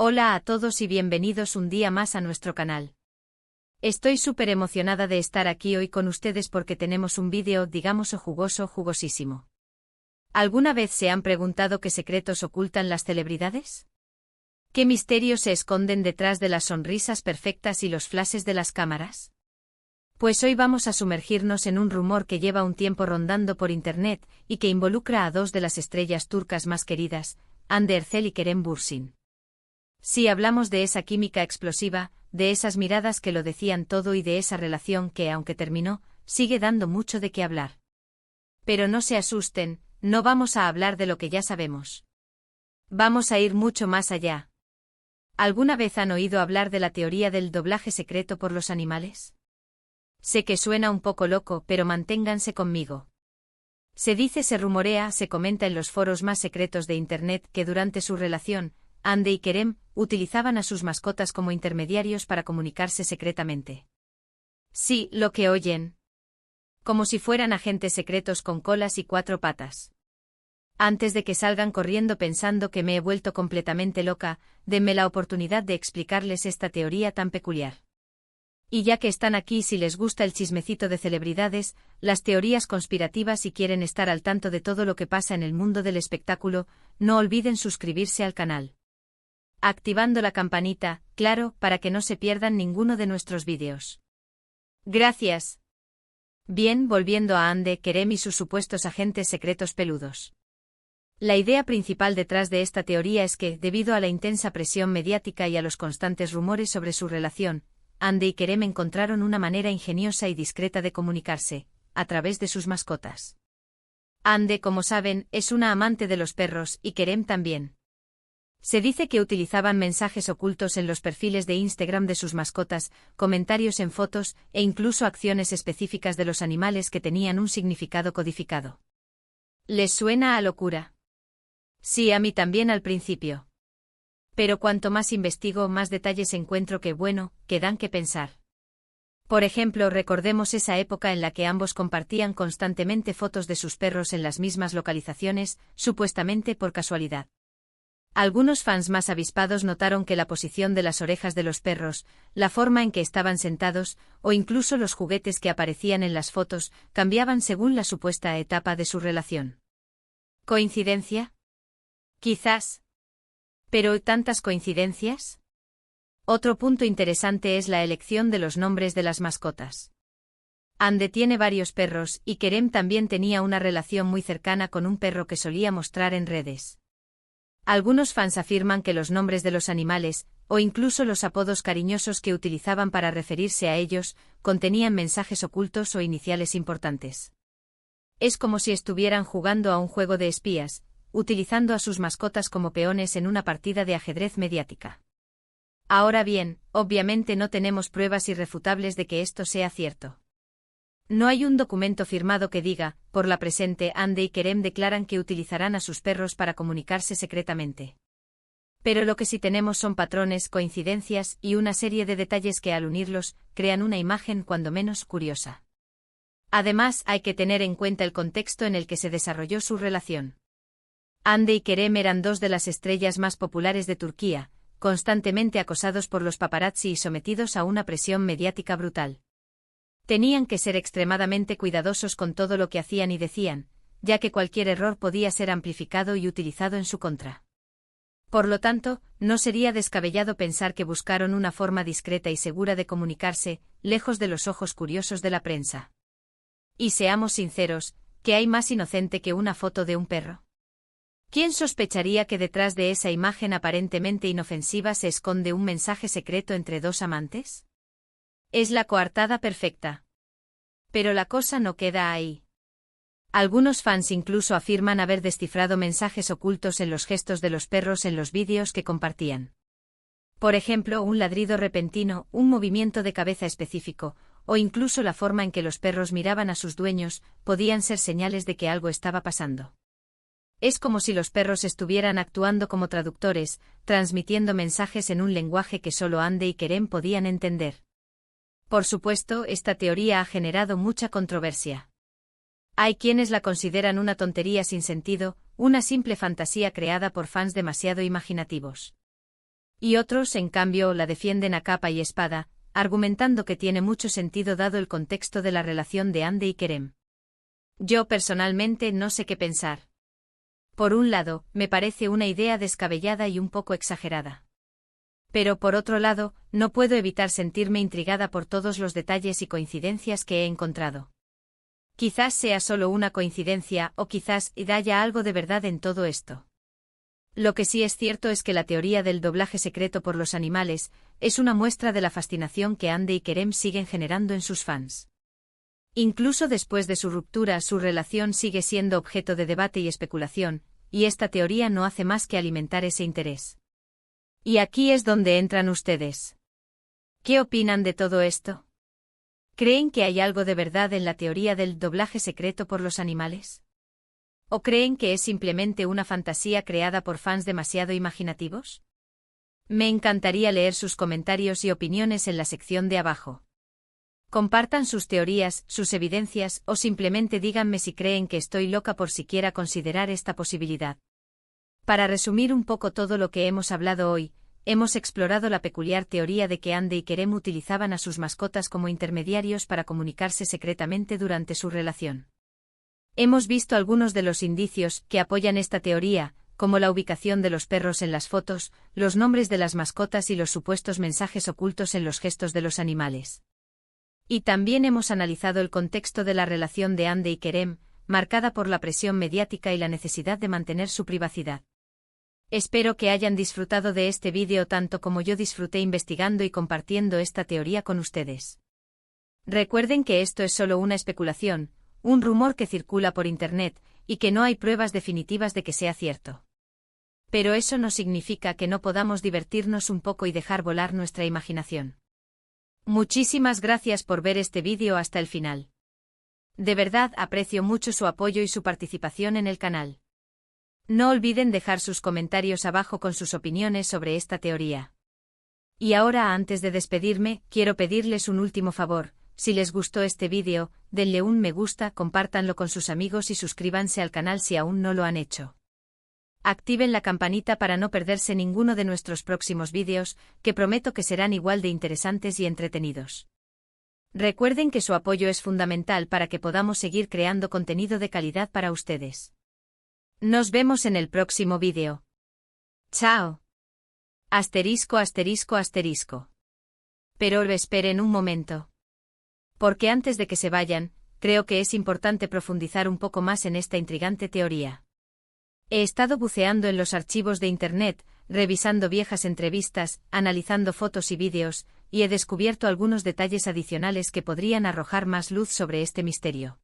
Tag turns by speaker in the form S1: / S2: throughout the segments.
S1: Hola a todos y bienvenidos un día más a nuestro canal. Estoy súper emocionada de estar aquí hoy con ustedes porque tenemos un vídeo, digamos, jugoso, jugosísimo. ¿Alguna vez se han preguntado qué secretos ocultan las celebridades? ¿Qué misterios se esconden detrás de las sonrisas perfectas y los flashes de las cámaras? Pues hoy vamos a sumergirnos en un rumor que lleva un tiempo rondando por internet y que involucra a dos de las estrellas turcas más queridas, Hande Erçel y Kerem Bürsin. Sí, hablamos de esa química explosiva, de esas miradas que lo decían todo y de esa relación que, aunque terminó, sigue dando mucho de qué hablar. Pero no se asusten, no vamos a hablar de lo que ya sabemos. Vamos a ir mucho más allá. ¿Alguna vez han oído hablar de la teoría del doblaje secreto por los animales? Sé que suena un poco loco, pero manténganse conmigo. Se dice, se rumorea, se comenta en los foros más secretos de Internet que durante su relación, Hande y Kerem utilizaban a sus mascotas como intermediarios para comunicarse secretamente. Sí, lo que oyen. Como si fueran agentes secretos con colas y cuatro patas. Antes de que salgan corriendo pensando que me he vuelto completamente loca, denme la oportunidad de explicarles esta teoría tan peculiar. Y ya que están aquí, si les gusta el chismecito de celebridades, las teorías conspirativas y quieren estar al tanto de todo lo que pasa en el mundo del espectáculo, no olviden suscribirse al canal. Activando la campanita, claro, para que no se pierdan ninguno de nuestros vídeos. Gracias. Bien, volviendo a Hande, Kerem y sus supuestos agentes secretos peludos. La idea principal detrás de esta teoría es que, debido a la intensa presión mediática y a los constantes rumores sobre su relación, Hande y Kerem encontraron una manera ingeniosa y discreta de comunicarse, a través de sus mascotas. Hande, como saben, es una amante de los perros y Kerem también. Se dice que utilizaban mensajes ocultos en los perfiles de Instagram de sus mascotas, comentarios en fotos e incluso acciones específicas de los animales que tenían un significado codificado. ¿Les suena a locura? Sí, a mí también al principio. Pero cuanto más investigo, más detalles encuentro que dan que pensar. Por ejemplo, recordemos esa época en la que ambos compartían constantemente fotos de sus perros en las mismas localizaciones, supuestamente por casualidad. Algunos fans más avispados notaron que la posición de las orejas de los perros, la forma en que estaban sentados, o incluso los juguetes que aparecían en las fotos, cambiaban según la supuesta etapa de su relación. ¿Coincidencia? Quizás. ¿Pero tantas coincidencias? Otro punto interesante es la elección de los nombres de las mascotas. Hande tiene varios perros y Kerem también tenía una relación muy cercana con un perro que solía mostrar en redes. Algunos fans afirman que los nombres de los animales, o incluso los apodos cariñosos que utilizaban para referirse a ellos, contenían mensajes ocultos o iniciales importantes. Es como si estuvieran jugando a un juego de espías, utilizando a sus mascotas como peones en una partida de ajedrez mediática. Ahora bien, obviamente no tenemos pruebas irrefutables de que esto sea cierto. No hay un documento firmado que diga, por la presente, Hande y Kerem declaran que utilizarán a sus perros para comunicarse secretamente. Pero lo que sí tenemos son patrones, coincidencias y una serie de detalles que al unirlos, crean una imagen cuando menos curiosa. Además, hay que tener en cuenta el contexto en el que se desarrolló su relación. Hande y Kerem eran dos de las estrellas más populares de Turquía, constantemente acosados por los paparazzi y sometidos a una presión mediática brutal. Tenían que ser extremadamente cuidadosos con todo lo que hacían y decían, ya que cualquier error podía ser amplificado y utilizado en su contra. Por lo tanto, no sería descabellado pensar que buscaron una forma discreta y segura de comunicarse, lejos de los ojos curiosos de la prensa. Y seamos sinceros, ¿qué hay más inocente que una foto de un perro? ¿Quién sospecharía que detrás de esa imagen aparentemente inofensiva se esconde un mensaje secreto entre dos amantes? Es la coartada perfecta. Pero la cosa no queda ahí. Algunos fans incluso afirman haber descifrado mensajes ocultos en los gestos de los perros en los vídeos que compartían. Por ejemplo, un ladrido repentino, un movimiento de cabeza específico, o incluso la forma en que los perros miraban a sus dueños, podían ser señales de que algo estaba pasando. Es como si los perros estuvieran actuando como traductores, transmitiendo mensajes en un lenguaje que solo Hande y Kerem podían entender. Por supuesto, esta teoría ha generado mucha controversia. Hay quienes la consideran una tontería sin sentido, una simple fantasía creada por fans demasiado imaginativos. Y otros, en cambio, la defienden a capa y espada, argumentando que tiene mucho sentido dado el contexto de la relación de Andy y Kerem. Yo personalmente no sé qué pensar. Por un lado, me parece una idea descabellada y un poco exagerada. Pero por otro lado, no puedo evitar sentirme intrigada por todos los detalles y coincidencias que he encontrado. Quizás sea solo una coincidencia o quizás haya algo de verdad en todo esto. Lo que sí es cierto es que la teoría del doblaje secreto por los animales es una muestra de la fascinación que Andy y Kerem siguen generando en sus fans. Incluso después de su ruptura, su relación sigue siendo objeto de debate y especulación, y esta teoría no hace más que alimentar ese interés. Y aquí es donde entran ustedes. ¿Qué opinan de todo esto? ¿Creen que hay algo de verdad en la teoría del doblaje secreto por los animales? ¿O creen que es simplemente una fantasía creada por fans demasiado imaginativos? Me encantaría leer sus comentarios y opiniones en la sección de abajo. Compartan sus teorías, sus evidencias o simplemente díganme si creen que estoy loca por siquiera considerar esta posibilidad. Para resumir un poco todo lo que hemos hablado hoy, hemos explorado la peculiar teoría de que Andy y Kerem utilizaban a sus mascotas como intermediarios para comunicarse secretamente durante su relación. Hemos visto algunos de los indicios que apoyan esta teoría, como la ubicación de los perros en las fotos, los nombres de las mascotas y los supuestos mensajes ocultos en los gestos de los animales. Y también hemos analizado el contexto de la relación de Andy y Kerem, marcada por la presión mediática y la necesidad de mantener su privacidad. Espero que hayan disfrutado de este vídeo tanto como yo disfruté investigando y compartiendo esta teoría con ustedes. Recuerden que esto es solo una especulación, un rumor que circula por Internet, y que no hay pruebas definitivas de que sea cierto. Pero eso no significa que no podamos divertirnos un poco y dejar volar nuestra imaginación. Muchísimas gracias por ver este vídeo hasta el final. De verdad aprecio mucho su apoyo y su participación en el canal. No olviden dejar sus comentarios abajo con sus opiniones sobre esta teoría. Y ahora, antes de despedirme, quiero pedirles un último favor. Si les gustó este vídeo, denle un me gusta, compártanlo con sus amigos y suscríbanse al canal si aún no lo han hecho. Activen la campanita para no perderse ninguno de nuestros próximos vídeos, que prometo que serán igual de interesantes y entretenidos. Recuerden que su apoyo es fundamental para que podamos seguir creando contenido de calidad para ustedes. Nos vemos en el próximo vídeo. ¡Chao! Asterisco, asterisco, asterisco. Pero esperen un momento. Porque antes de que se vayan, creo que es importante profundizar un poco más en esta intrigante teoría. He estado buceando en los archivos de Internet, revisando viejas entrevistas, analizando fotos y vídeos, y he descubierto algunos detalles adicionales que podrían arrojar más luz sobre este misterio.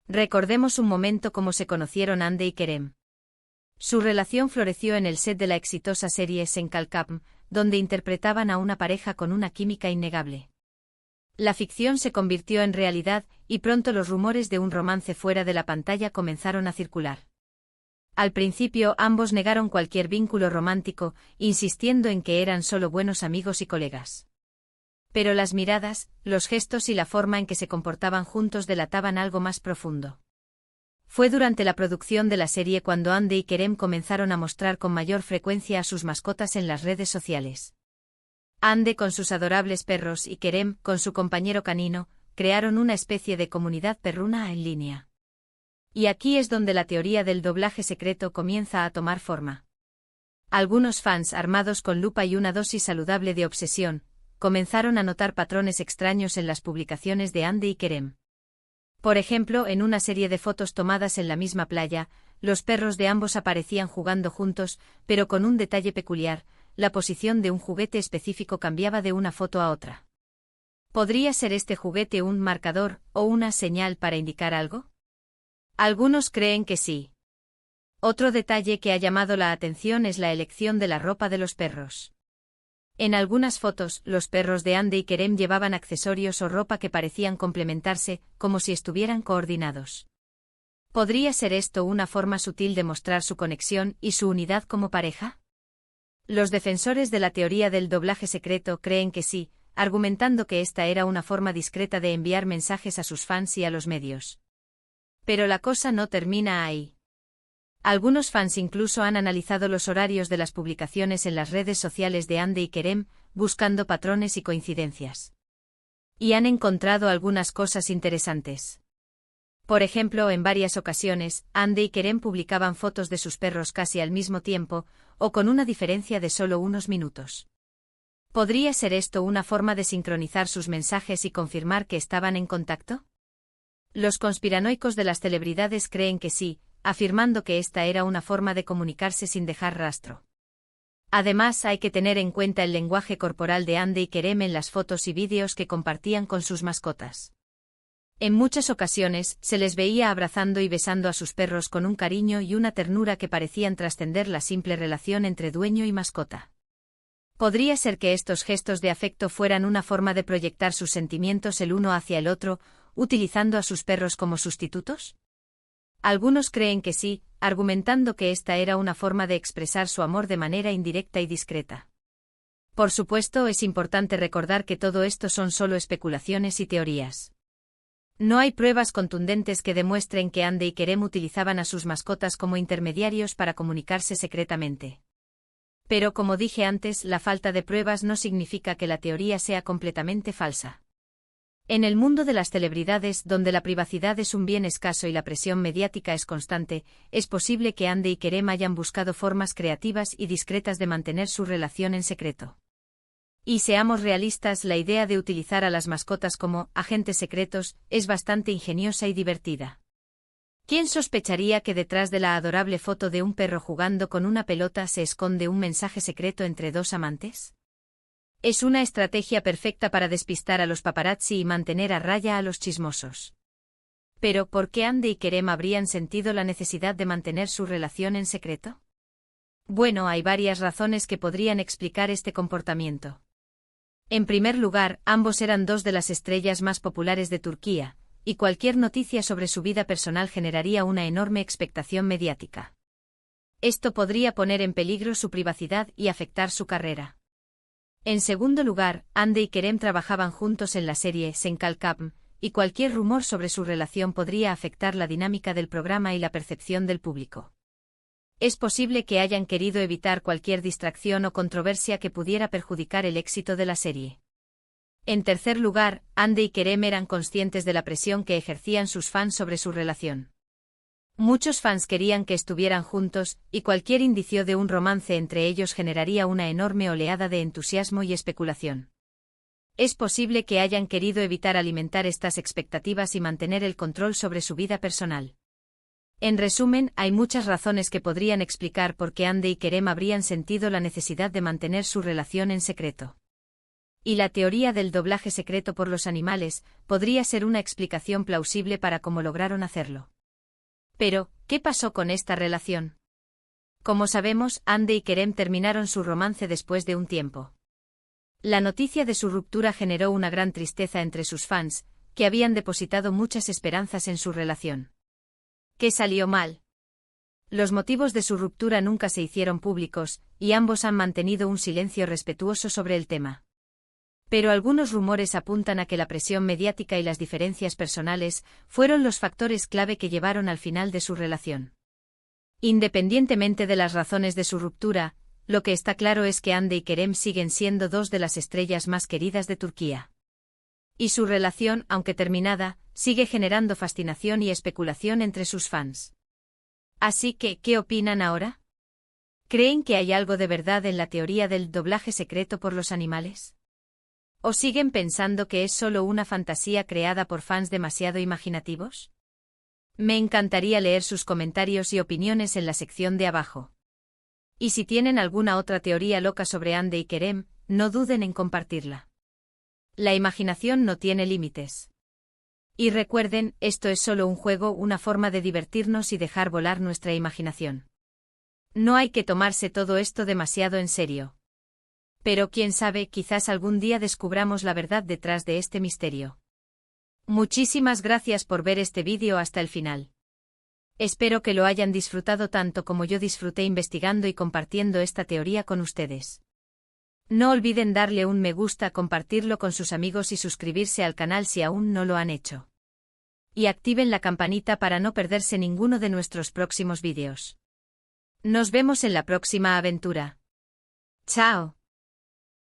S1: Recordemos un momento cómo se conocieron Andy y Kerem. Su relación floreció en el set de la exitosa serie Senkalkam, donde interpretaban a una pareja con una química innegable. La ficción se convirtió en realidad, y pronto los rumores de un romance fuera de la pantalla comenzaron a circular. Al principio ambos negaron cualquier vínculo romántico, insistiendo en que eran solo buenos amigos y colegas. Pero las miradas, los gestos y la forma en que se comportaban juntos delataban algo más profundo. Fue durante la producción de la serie cuando Andy y Kerem comenzaron a mostrar con mayor frecuencia a sus mascotas en las redes sociales. Andy con sus adorables perros y Kerem con su compañero canino, crearon una especie de comunidad perruna en línea. Y aquí es donde la teoría del doblaje secreto comienza a tomar forma. Algunos fans armados con lupa y una dosis saludable de obsesión, comenzaron a notar patrones extraños en las publicaciones de Andy y Kerem. Por ejemplo, en una serie de fotos tomadas en la misma playa, los perros de ambos aparecían jugando juntos, pero con un detalle peculiar, la posición de un juguete específico cambiaba de una foto a otra. ¿Podría ser este juguete un marcador o una señal para indicar algo? Algunos creen que sí. Otro detalle que ha llamado la atención es la elección de la ropa de los perros. En algunas fotos, los perros de Andy y Kerem llevaban accesorios o ropa que parecían complementarse, como si estuvieran coordinados. ¿Podría ser esto una forma sutil de mostrar su conexión y su unidad como pareja? Los defensores de la teoría del doblaje secreto creen que sí, argumentando que esta era una forma discreta de enviar mensajes a sus fans y a los medios. Pero la cosa no termina ahí. Algunos fans incluso han analizado los horarios de las publicaciones en las redes sociales de Hande y Kerem, buscando patrones y coincidencias. Y han encontrado algunas cosas interesantes. Por ejemplo, en varias ocasiones, Hande y Kerem publicaban fotos de sus perros casi al mismo tiempo, o con una diferencia de solo unos minutos. ¿Podría ser esto una forma de sincronizar sus mensajes y confirmar que estaban en contacto? Los conspiranoicos de las celebridades creen que sí, afirmando que esta era una forma de comunicarse sin dejar rastro. Además, hay que tener en cuenta el lenguaje corporal de Hande y Kerem en las fotos y vídeos que compartían con sus mascotas. En muchas ocasiones, se les veía abrazando y besando a sus perros con un cariño y una ternura que parecían trascender la simple relación entre dueño y mascota. ¿Podría ser que estos gestos de afecto fueran una forma de proyectar sus sentimientos el uno hacia el otro, utilizando a sus perros como sustitutos? Algunos creen que sí, argumentando que esta era una forma de expresar su amor de manera indirecta y discreta. Por supuesto, es importante recordar que todo esto son solo especulaciones y teorías. No hay pruebas contundentes que demuestren que Hande y Kerem utilizaban a sus mascotas como intermediarios para comunicarse secretamente. Pero como dije antes, la falta de pruebas no significa que la teoría sea completamente falsa. En el mundo de las celebridades, donde la privacidad es un bien escaso y la presión mediática es constante, es posible que Hande y Kerem hayan buscado formas creativas y discretas de mantener su relación en secreto. Y seamos realistas, la idea de utilizar a las mascotas como agentes secretos es bastante ingeniosa y divertida. ¿Quién sospecharía que detrás de la adorable foto de un perro jugando con una pelota se esconde un mensaje secreto entre dos amantes? Es una estrategia perfecta para despistar a los paparazzi y mantener a raya a los chismosos. Pero, ¿por qué Hande y Kerem habrían sentido la necesidad de mantener su relación en secreto? Bueno, hay varias razones que podrían explicar este comportamiento. En primer lugar, ambos eran dos de las estrellas más populares de Turquía, y cualquier noticia sobre su vida personal generaría una enorme expectación mediática. Esto podría poner en peligro su privacidad y afectar su carrera. En segundo lugar, Hande y Kerem trabajaban juntos en la serie Sen Kalkam, y cualquier rumor sobre su relación podría afectar la dinámica del programa y la percepción del público. Es posible que hayan querido evitar cualquier distracción o controversia que pudiera perjudicar el éxito de la serie. En tercer lugar, Hande y Kerem eran conscientes de la presión que ejercían sus fans sobre su relación. Muchos fans querían que estuvieran juntos, y cualquier indicio de un romance entre ellos generaría una enorme oleada de entusiasmo y especulación. Es posible que hayan querido evitar alimentar estas expectativas y mantener el control sobre su vida personal. En resumen, hay muchas razones que podrían explicar por qué Hande y Kerem habrían sentido la necesidad de mantener su relación en secreto. Y la teoría del doblaje secreto por los animales podría ser una explicación plausible para cómo lograron hacerlo. Pero, ¿qué pasó con esta relación? Como sabemos, Hande y Kerem terminaron su romance después de un tiempo. La noticia de su ruptura generó una gran tristeza entre sus fans, que habían depositado muchas esperanzas en su relación. ¿Qué salió mal? Los motivos de su ruptura nunca se hicieron públicos, y ambos han mantenido un silencio respetuoso sobre el tema. Pero algunos rumores apuntan a que la presión mediática y las diferencias personales fueron los factores clave que llevaron al final de su relación. Independientemente de las razones de su ruptura, lo que está claro es que Hande y Kerem siguen siendo dos de las estrellas más queridas de Turquía. Y su relación, aunque terminada, sigue generando fascinación y especulación entre sus fans. Así que, ¿qué opinan ahora? ¿Creen que hay algo de verdad en la teoría del doblaje secreto por los animales? ¿O siguen pensando que es solo una fantasía creada por fans demasiado imaginativos? Me encantaría leer sus comentarios y opiniones en la sección de abajo. Y si tienen alguna otra teoría loca sobre Hande y Kerem, no duden en compartirla. La imaginación no tiene límites. Y recuerden, esto es solo un juego, una forma de divertirnos y dejar volar nuestra imaginación. No hay que tomarse todo esto demasiado en serio. Pero quién sabe, quizás algún día descubramos la verdad detrás de este misterio. Muchísimas gracias por ver este vídeo hasta el final. Espero que lo hayan disfrutado tanto como yo disfruté investigando y compartiendo esta teoría con ustedes. No olviden darle un me gusta, compartirlo con sus amigos y suscribirse al canal si aún no lo han hecho. Y activen la campanita para no perderse ninguno de nuestros próximos vídeos. Nos vemos en la próxima aventura. Chao.